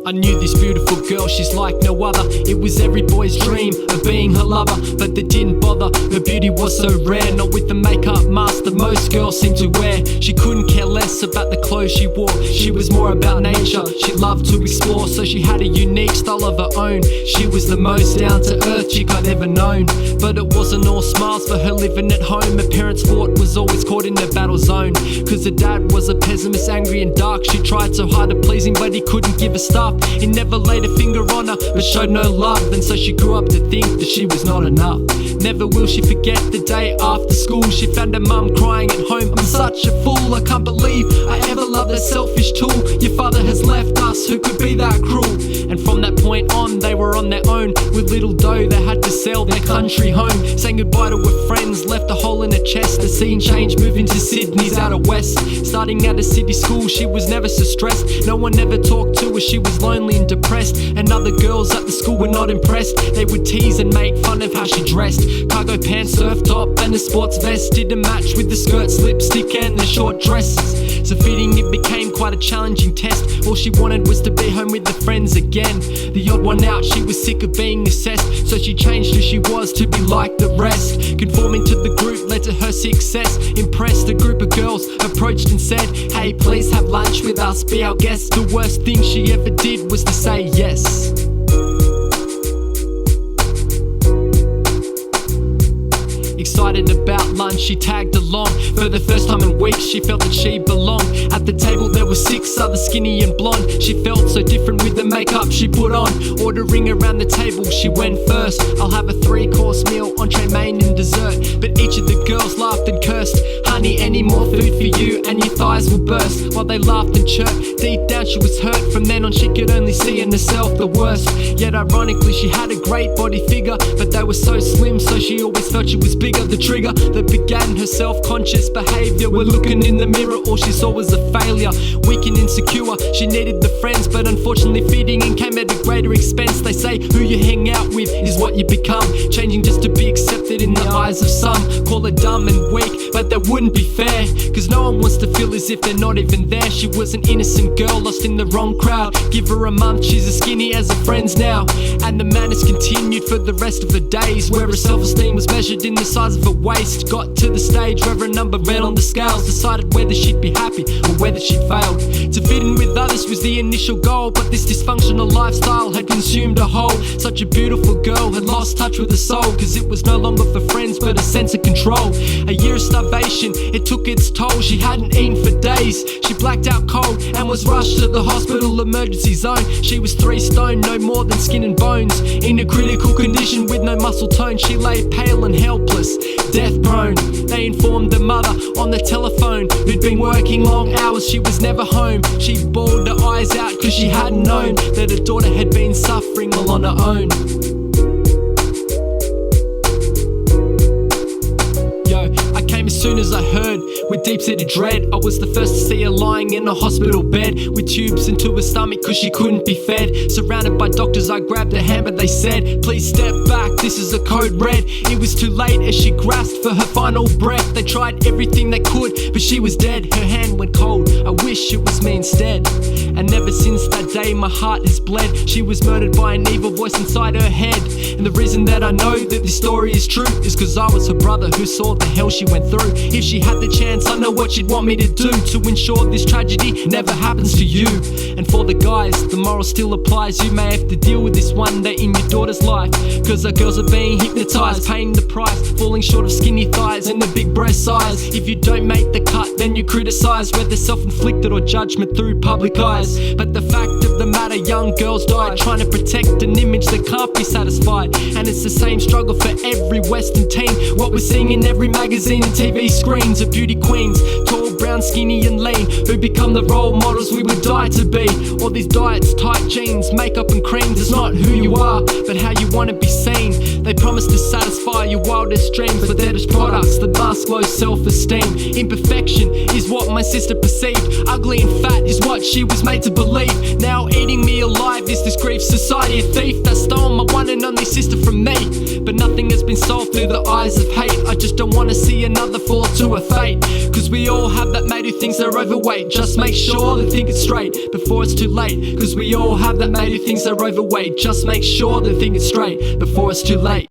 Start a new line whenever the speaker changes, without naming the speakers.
I knew this beautiful girl, she's like no other. It was every boy's dream of being her lover, but that didn't bother. Her beauty was so rare, not with the makeup mask that most girls seem to wear. She couldn't care less about the clothes she wore. She was more about nature, she loved to explore, so she had a unique style of her own. She was the most down to earth chick I'd ever known. But it wasn't all smiles for her living at home. Her parents' fort was always caught in the battle zone, cause her dad was a pessimist, angry and dark. She tried so hard to please him, but he couldn't give her stuff. He never laid a finger on her, but showed no love. And so she grew up to think that she was not enough. Never will she forget the day after school. She found her mum crying at home. I'm such a fool, I can't believe I ever loved a selfish tool. Your father has left us, who could be that cruel? And from that point on, they were on their own. With little dough, they had to sell their country home. Saying goodbye to her friends, left a hole in her chest. The scene changed, moving to Sydney's outer west. Starting at a city school, she was never so stressed. No one ever talked to her, she was lonely and depressed. And other girls at the school were not impressed. They would tease and make fun of how she dressed. Cargo pants, surf top and a sports vest didn't match with the skirts, lipstick and the short dresses. So fitting it became quite a challenging test. All she wanted was to be home with her friends again. The odd one out, she was sick of being assessed, so she changed who she was to be like the rest. Conforming to the group led to her success. Impressed, a group of girls approached and said, hey, please have lunch with us, be our guest. The worst thing she ever did was to say yes. Excited about lunch, she tagged along. For the first time in weeks, she felt that she belonged. At the table there were 6 others, skinny and blonde. She felt so different with the makeup she put on. Ordering around the table, she went first. I'll have a 3-course meal, entree, main and dessert. But each of the girls laughed and cursed. Honey, any more food for you and your thighs will burst. While they laughed and chirped, deep down she was hurt. From then on she could only see in herself the worst. Yet ironically she had a great body figure, but they were so slim, so she always felt she was bigger. The trigger that began her self-conscious behaviour. We're looking in the mirror, all she saw was a failure. Weak and insecure, she needed the friends, but unfortunately fitting in came at a greater expense. They say who you hang out with is what you become, changing just to be accepted in the eyes of some. Call her dumb and weak, but that wouldn't be fair, cause no one wants to feel as if they're not even there. She was an innocent girl lost in the wrong crowd. Give her a month, she's as skinny as her friends now. And the madness continued for the rest of her days, where her self-esteem was measured in the size of her waist. Got to the stage where a number read on the scales, decided whether she'd be happy or whether she'd failed. To fit in with others was the initial goal, but this dysfunctional lifestyle had consumed her whole. Such a beautiful girl had lost touch with her soul, cause it was no longer for friends but a sense of control. A year of starvation, it took its toll. She hadn't eaten for days, she blacked out cold and was rushed to the hospital emergency zone. She was 3 stone, no more than skin and bones. In a critical condition with no muscle tone, she lay pale and helpless, death prone. They informed the mother on the telephone, who'd been working long hours, she was never home. She bawled her eyes out cause she hadn't known that her daughter had been suffering all on her own. As soon as I heard, with deep-seated dread, I was the first to see her lying in a hospital bed, with tubes into her stomach cause she couldn't be fed. Surrounded by doctors, I grabbed her hand but they said, please step back, this is a code red. It was too late as she grasped for her final breath. They tried everything they could, but she was dead. Her hand went cold, I wish it was me instead. And ever since that day my heart has bled. She was murdered by an evil voice inside her head. And the reason that I know that this story is true is cause I was her brother who saw the hell she went through. If she had the chance, I know what she'd want me to do to ensure this tragedy never happens to you. And for the guys, the moral still applies. You may have to deal with this one day in your daughter's life, cause our girls are being hypnotised, paying the price, falling short of skinny thighs and the big breast size. If you don't make the cut, then you criticise, whether self-inflicted or judgment through public eyes. But the fact of the matter, young girls died trying to protect an image that can't be satisfied. And it's the same struggle for every Western teen. What we're seeing in every magazine and TV screens are beauty queens, tall, brown, skinny and lean, who become the role models we would die to be. All these diets, tight jeans, makeup and creams is not who you are, but how you want to be seen. They promise to satisfy your wildest dreams, but they're just products that mask low self-esteem. Imperfection is is what my sister perceived. Ugly and fat is what she was made to believe. Now eating me alive is this grief society, a thief that stole my one and only sister from me. But nothing has been solved through the eyes of hate. I just don't wanna see another fall to a fate. Cause we all have that mate who thinks they're overweight. Just make sure they think it's straight before it's too late. Cause we all have that mate who thinks they're overweight. Just make sure they think it's straight before it's too late.